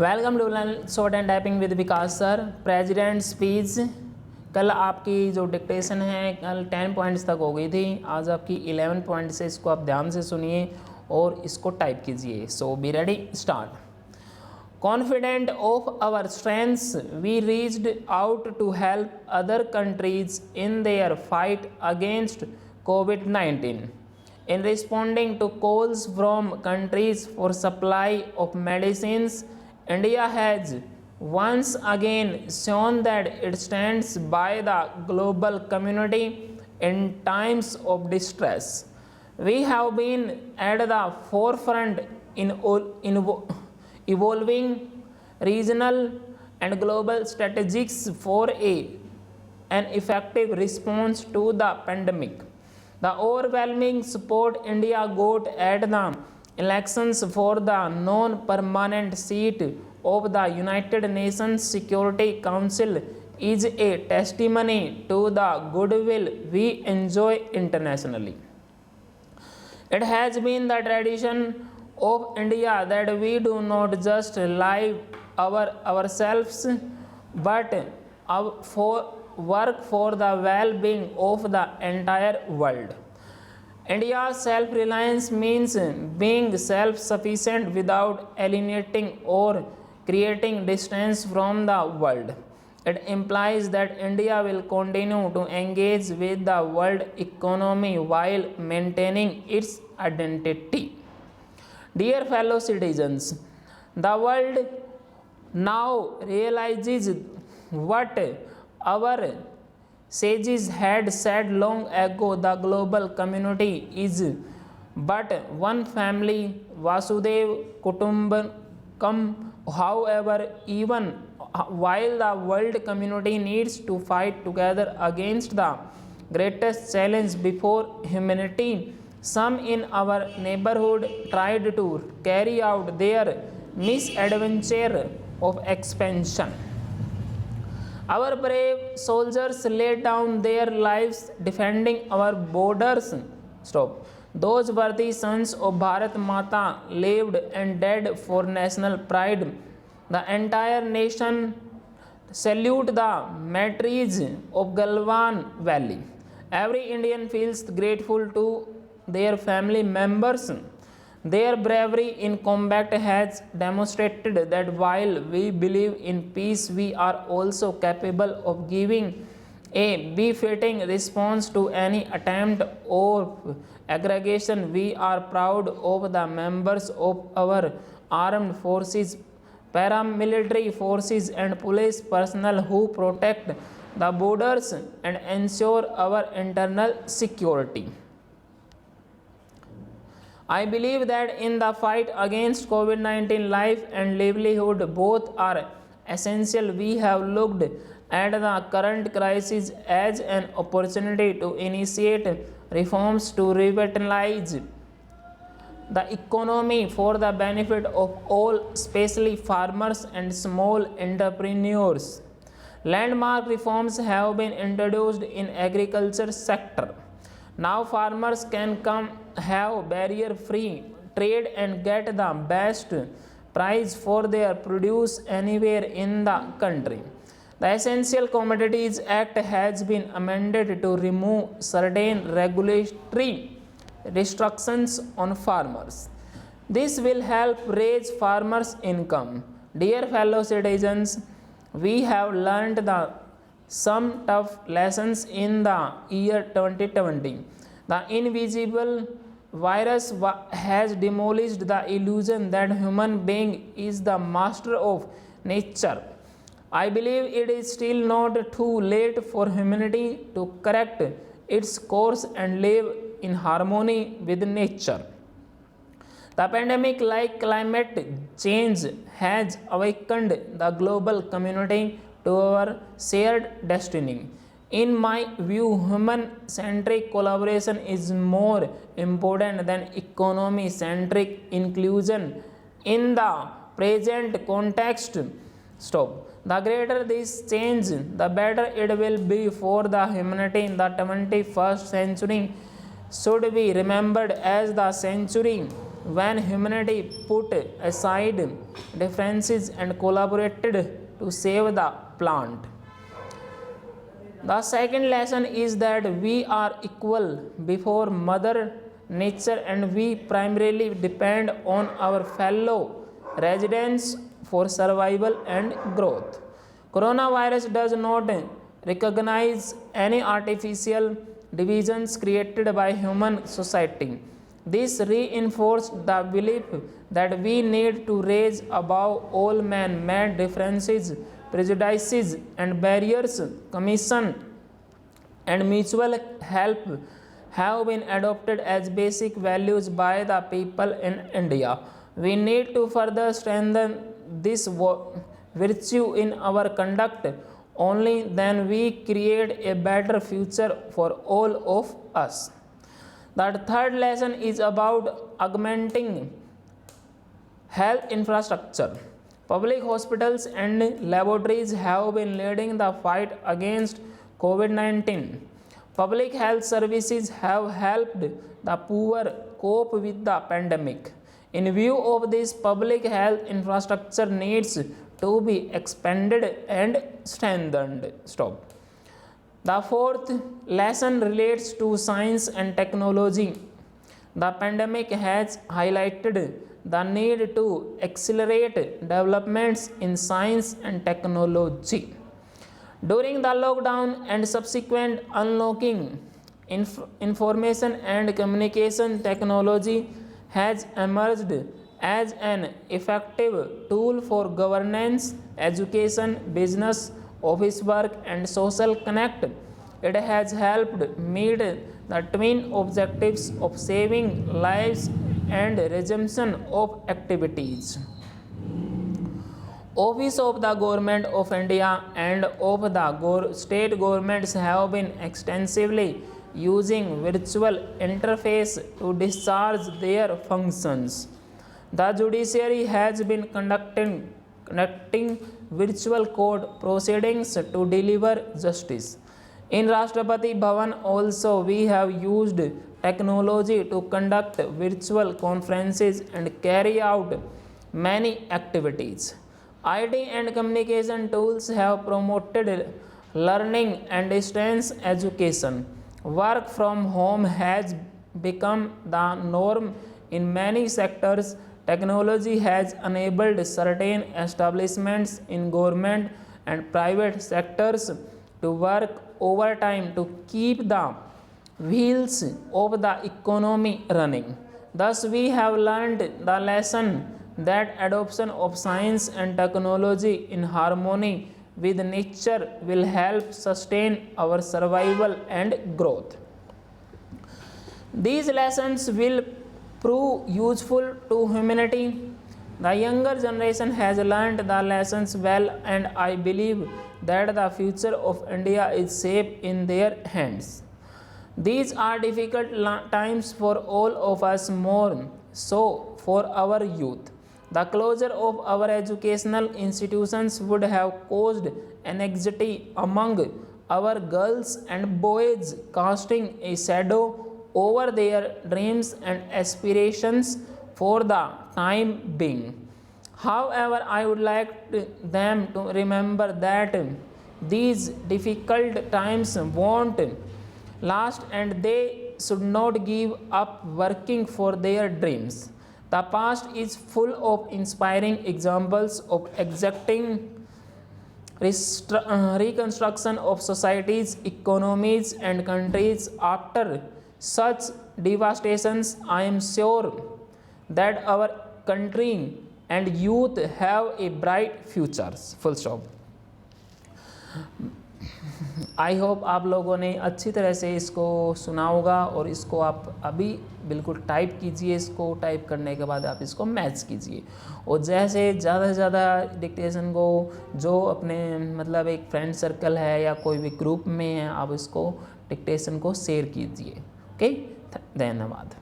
Welcome to learn short and typing with Vikas sir. President speech कल आपकी जो dictation है कल 10 पॉइंट्स तक हो गई थी, आज आपकी 11 पॉइंट से इसको आप ध्यान से सुनिए और इसको टाइप कीजिए। So be ready, start. Confident of our strengths we reached out to help other countries in their fight against COVID-19 in responding to calls from countries for supply of medicines. India has once again shown that it stands by the global community in times of distress. We have been at the forefront in evolving regional and global strategies for an effective response to the pandemic. The overwhelming support India got at the elections for the non-permanent seat of the United Nations Security Council is a testimony to the goodwill we enjoy internationally. It has been the tradition of India that we do not just live ourselves but work for the well-being of the entire world. India's self-reliance means being self-sufficient without alienating or creating distance from the world. It implies that India will continue to engage with the world economy while maintaining its identity. Dear fellow citizens, the world now realizes what our sages had said long ago: the global community is but one family, Vasudev Kutumbakam. However, even while the world community needs to fight together against the greatest challenge before humanity, some in our neighborhood tried to carry out their misadventure of expansion. Our brave soldiers laid down their lives defending our borders. Those worthy sons of Bharat Mata lived and died for national pride. The entire nation salute the martyrs of Galwan Valley. Every Indian feels grateful to their family members. Their bravery in combat has demonstrated that while we believe in peace, we are also capable of giving a befitting response to any attempt of aggression. We are proud of the members of our armed forces, paramilitary forces and police personnel who protect the borders and ensure our internal security. I believe that in the fight against COVID-19, life and livelihood both are essential. We have looked at the current crisis as an opportunity to initiate reforms to revitalize the economy for the benefit of all, especially farmers and small entrepreneurs. Landmark reforms have been introduced in agriculture sector. Now farmers can have barrier-free trade and get the best price for their produce anywhere in the country. The Essential Commodities Act has been amended to remove certain regulatory restrictions on farmers. This will help raise farmers' income. Dear fellow citizens, we have learned some tough lessons in the year 2020. The invisible virus has demolished the illusion that human being is the master of nature. I believe it is still not too late for humanity to correct its course and live in harmony with nature. The pandemic, like climate change, has awakened the global community to our shared destiny. In my view, human-centric collaboration is more important than economy-centric inclusion in the present context. The greater this change, the better it will be for the humanity. The 21st century should be remembered as the century when humanity put aside differences and collaborated to save the planet. The second lesson is that we are equal before Mother Nature and we primarily depend on our fellow residents for survival and growth. Coronavirus does not recognize any artificial divisions created by human society. This reinforced the belief that we need to raise above all man-made differences, prejudices and barriers. Commission and mutual help have been adopted as basic values by the people in India. We need to further strengthen this virtue in our conduct. Only then we create a better future for all of us. The third lesson is about augmenting health infrastructure. Public hospitals and laboratories have been leading the fight against COVID-19. Public health services have helped the poor cope with the pandemic. In view of this, public health infrastructure needs to be expanded and strengthened. The fourth lesson relates to science and technology. The pandemic has highlighted the need to accelerate developments in science and technology. During the lockdown and subsequent unlocking, information and communication technology has emerged as an effective tool for governance, education, business, office work and social connect. It has helped meet the twin objectives of saving lives and resumption of activities. Office of the Government of India and of the state governments have been extensively using virtual interface to discharge their functions. The judiciary has been conducting virtual court proceedings to deliver justice. In Rashtrapati Bhavan also we have used technology to conduct virtual conferences and carry out many activities. IT and communication tools have promoted learning and distance education. Work from home has become the norm in many sectors. Technology has enabled certain establishments in government and private sectors to work overtime to keep the wheels of the economy running. Thus, we have learned the lesson that adoption of science and technology in harmony with nature will help sustain our survival and growth. These lessons will prove useful to humanity. The younger generation has learned the lessons well, and I believe that the future of India is safe in their hands. These are difficult times for all of us, more so for our youth. The closure of our educational institutions would have caused anxiety among our girls and boys, casting a shadow over their dreams and aspirations for the time being. However, I would like them to remember that these difficult times won't last and they should not give up working for their dreams. The past is full of inspiring examples of exacting reconstruction of societies, economies and countries after such devastations. I am sure that our country and youth have a bright future. Full stop. I hope आप लोगों ने अच्छी तरह से इसको सुना होगा और इसको आप अभी बिल्कुल टाइप कीजिए. इसको टाइप करने के बाद आप इसको मैच कीजिए और जैसे ज़्यादा से ज़्यादा डिक्टेशन को जो अपने मतलब एक फ्रेंड सर्कल है या कोई भी ग्रुप में है आप इसको डिक्टेशन को शेयर कीजिए. ओके, धन्यवाद.